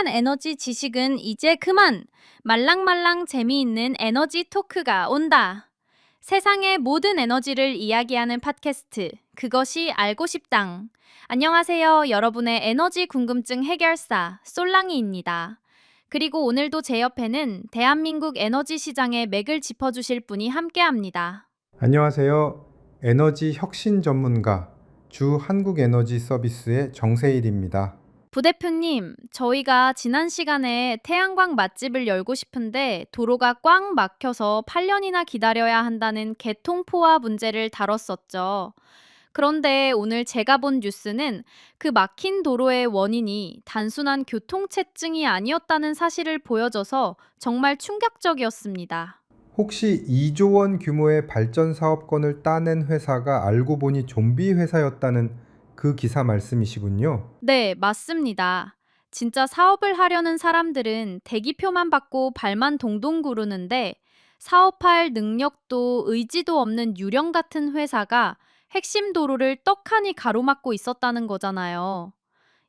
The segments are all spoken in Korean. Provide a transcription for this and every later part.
쏠쏠한 에너지 지식은 이제 그만! 말랑말랑 재미있는 에너지 토크가 온다. 세상의 모든 에너지를 이야기하는 팟캐스트, 그것이 알고 싶당. 안녕하세요. 여러분의 에너지 궁금증 해결사, 솔랑이입니다. 그리고 오늘도 제 옆에는 대한민국 에너지 시장의 맥을 짚어주실 분이 함께합니다. 안녕하세요. 에너지 혁신 전문가 주 한국에너지 서비스의 정세일입니다. 부대표님, 저희가 지난 시간에 태양광 맛집을 열고 싶은데 도로가 꽉 막혀서 8년이나 기다려야 한다는 개통포화 문제를 다뤘었죠. 그런데 오늘 제가 본 뉴스는 그 막힌 도로의 원인이 단순한 교통체증이 아니었다는 사실을 보여줘서 정말 충격적이었습니다. 혹시 2조 원 규모의 발전 사업권을 따낸 회사가 알고 보니 좀비 회사였다는 그 기사 말씀이시군요. 네, 맞습니다. 진짜 사업을 하려는 사람들은 대기표만 받고 발만 동동 구르는데 사업할 능력도 의지도 없는 유령 같은 회사가 핵심 도로를 떡하니 가로막고 있었다는 거잖아요.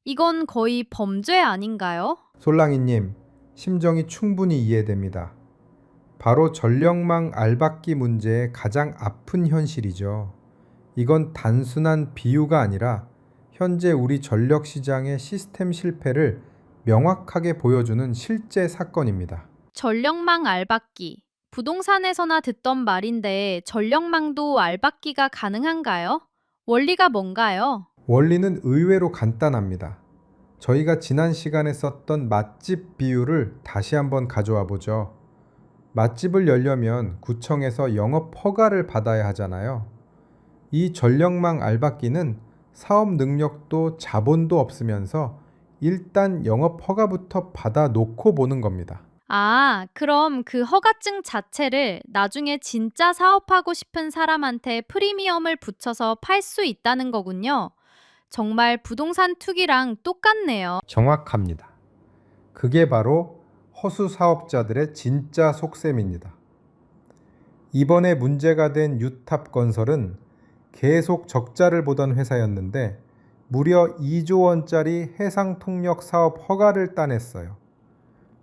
이건 거의 범죄 아닌가요? 솔랑이님, 심정이 충분히 이해됩니다. 바로 전력망 알박기 문제의 가장 아픈 현실이죠. 이건 단순한 비유가 아니라 현재 우리 전력 시장의 시스템 실패를 명확하게 보여주는 실제 사건입니다. 전력망 알박기. 부동산에서나 듣던 말인데 전력망도 알박기가 가능한가요? 원리가 뭔가요? 원리는 의외로 간단합니다. 저희가 지난 시간에 썼던 맛집 비유를 다시 한번 가져와 보죠. 맛집을 열려면 구청에서 영업 허가를 받아야 하잖아요. 이 전력망 알박기는 사업 능력도 자본도 없으면서 일단 영업 허가부터 받아 놓고 보는 겁니다. 아, 그럼 그 허가증 자체를 나중에 진짜 사업하고 싶은 사람한테 프리미엄을 붙여서 팔 수 있다는 거군요. 정말 부동산 투기랑 똑같네요. 정확합니다. 그게 바로 허수 사업자들의 진짜 속셈입니다. 이번에 문제가 된 유탑건설은 계속 적자를 보던 회사였는데 무려 2조 원짜리 해상통역 사업 허가를 따냈어요.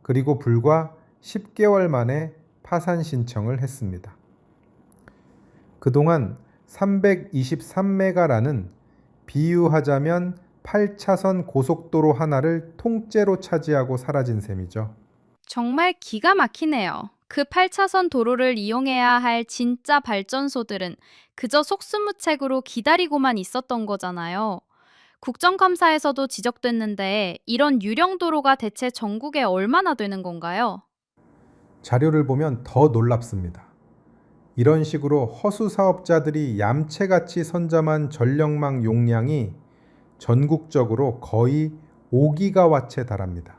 그리고 불과 10개월 만에 파산 신청을 했습니다. 그동안 323메가라는 비유하자면 8차선 고속도로 하나를 통째로 차지하고 사라진 셈이죠. 정말 기가 막히네요. 그 8차선 도로를 이용해야 할 진짜 발전소들은 그저 속수무책으로 기다리고만 있었던 거잖아요. 국정감사에서도 지적됐는데 이런 유령 도로가 대체 전국에 얼마나 되는 건가요? 자료를 보면 더 놀랍습니다. 이런 식으로 허수 사업자들이 얌체같이 선점한 전력망 용량이 전국적으로 거의 5기가와트에 달합니다.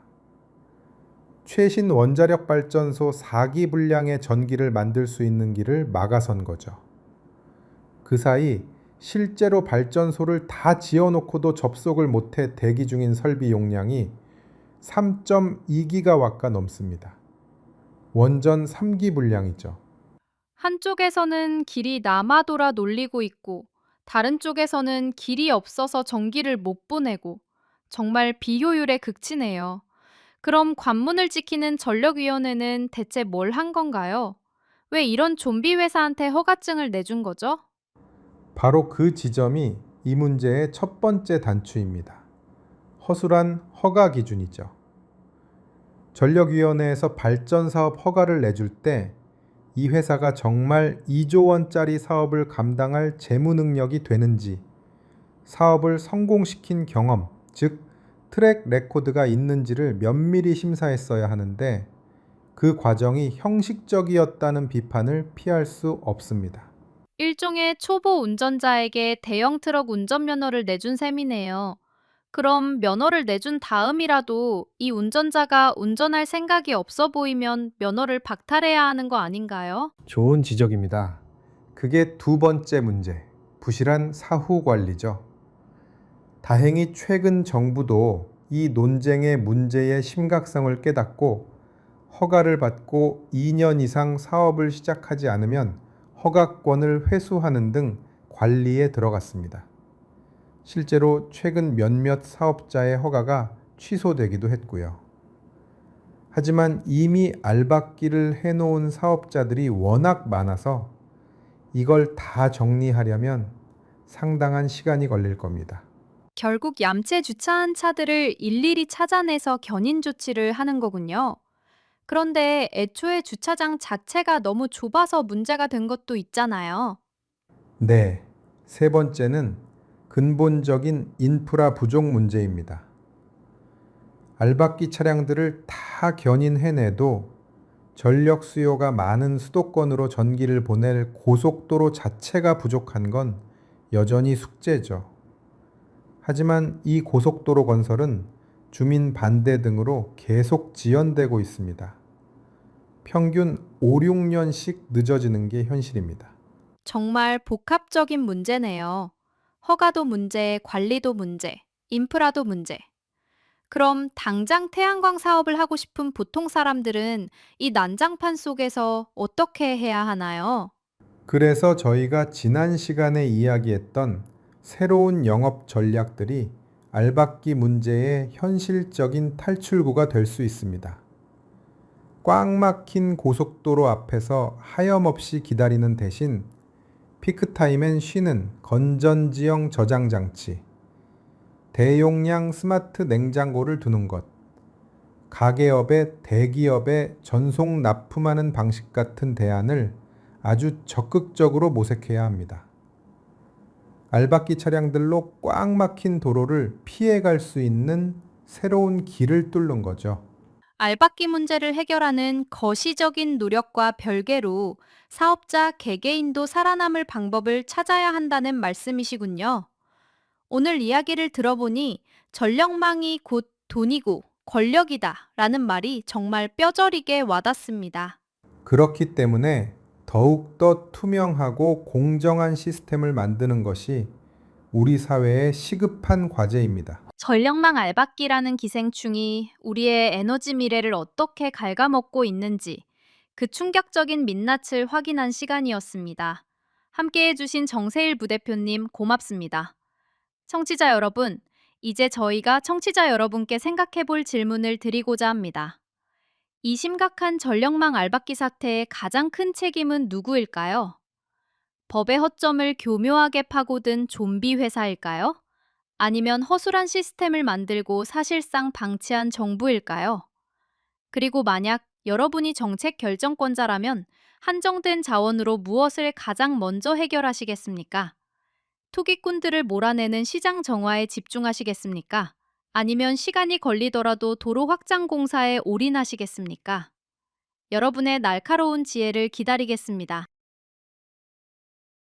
최신 원자력 발전소 4기 분량의 전기를 만들 수 있는 길을 막아선 거죠. 그 사이 실제로 발전소를 다 지어놓고도 접속을 못해 대기 중인 설비 용량이 3.2기가와트가 넘습니다. 원전 3기 분량이죠. 한쪽에서는 길이 남아돌아 놀리고 있고, 다른 쪽에서는 길이 없어서 전기를 못 보내고, 정말 비효율의 극치네요. 그럼 관문을 지키는 전력위원회는 대체 뭘 한 건가요? 왜 이런 좀비 회사한테 허가증을 내준 거죠? 바로 그 지점이 이 문제의 첫 번째 단추입니다. 허술한 허가 기준이죠. 전력위원회에서 발전사업 허가를 내줄 때 이 회사가 정말 2조 원짜리 사업을 감당할 재무 능력이 되는지, 사업을 성공시킨 경험, 즉 트랙 레코드가 있는지를 면밀히 심사했어야 하는데 그 과정이 형식적이었다는 비판을 피할 수 없습니다. 일종의 초보 운전자에게 대형 트럭 운전면허를 내준 셈이네요. 그럼 면허를 내준 다음이라도 이 운전자가 운전할 생각이 없어 보이면 면허를 박탈해야 하는 거 아닌가요? 좋은 지적입니다. 그게 두 번째 문제, 부실한 사후 관리죠. 다행히 최근 정부도 이 논쟁의 문제의 심각성을 깨닫고 허가를 받고 2년 이상 사업을 시작하지 않으면 허가권을 회수하는 등 관리에 들어갔습니다. 실제로 최근 몇몇 사업자의 허가가 취소되기도 했고요. 하지만 이미 알박기를 해놓은 사업자들이 워낙 많아서 이걸 다 정리하려면 상당한 시간이 걸릴 겁니다. 결국 얌체 주차한 차들을 일일이 찾아내서 견인 조치를 하는 거군요. 그런데 애초에 주차장 자체가 너무 좁아서 문제가 된 것도 있잖아요. 네. 세 번째는 근본적인 인프라 부족 문제입니다. 알박기 차량들을 다 견인해내도 전력 수요가 많은 수도권으로 전기를 보낼 고속도로 자체가 부족한 건 여전히 숙제죠. 하지만 이 고속도로 건설은 주민 반대 등으로 계속 지연되고 있습니다. 평균 5, 6년씩 늦어지는 게 현실입니다. 정말 복합적인 문제네요. 허가도 문제, 관리도 문제, 인프라도 문제. 그럼 당장 태양광 사업을 하고 싶은 보통 사람들은 이 난장판 속에서 어떻게 해야 하나요? 그래서 저희가 지난 시간에 이야기했던 새로운 영업 전략들이 알박기 문제의 현실적인 탈출구가 될 수 있습니다. 꽉 막힌 고속도로 앞에서 하염없이 기다리는 대신 피크타임엔 쉬는 건전지형 저장 장치, 대용량 스마트 냉장고를 두는 것, 가계업에 대기업에 전송 납품하는 방식 같은 대안을 아주 적극적으로 모색해야 합니다. 알박기 차량들로 꽉 막힌 도로를 피해갈 수 있는 새로운 길을 뚫는 거죠. 알박기 문제를 해결하는 거시적인 노력과 별개로 사업자 개개인도 살아남을 방법을 찾아야 한다는 말씀이시군요. 오늘 이야기를 들어보니 전력망이 곧 돈이고 권력이다 라는 말이 정말 뼈저리게 와닿습니다. 그렇기 때문에 더욱더 투명하고 공정한 시스템을 만드는 것이 우리 사회의 시급한 과제입니다. 전력망 알박기라는 기생충이 우리의 에너지 미래를 어떻게 갉아먹고 있는지 그 충격적인 민낯을 확인한 시간이었습니다. 함께 해주신 정세일 부대표님 고맙습니다. 청취자 여러분, 이제 저희가 청취자 여러분께 생각해 볼 질문을 드리고자 합니다. 이 심각한 전력망 알박기 사태의 가장 큰 책임은 누구일까요? 법의 허점을 교묘하게 파고든 좀비 회사일까요? 아니면 허술한 시스템을 만들고 사실상 방치한 정부일까요? 그리고 만약 여러분이 정책 결정권자라면 한정된 자원으로 무엇을 가장 먼저 해결하시겠습니까? 투기꾼들을 몰아내는 시장 정화에 집중하시겠습니까? 아니면 시간이 걸리더라도 도로 확장 공사에 올인하시겠습니까? 여러분의 날카로운 지혜를 기다리겠습니다.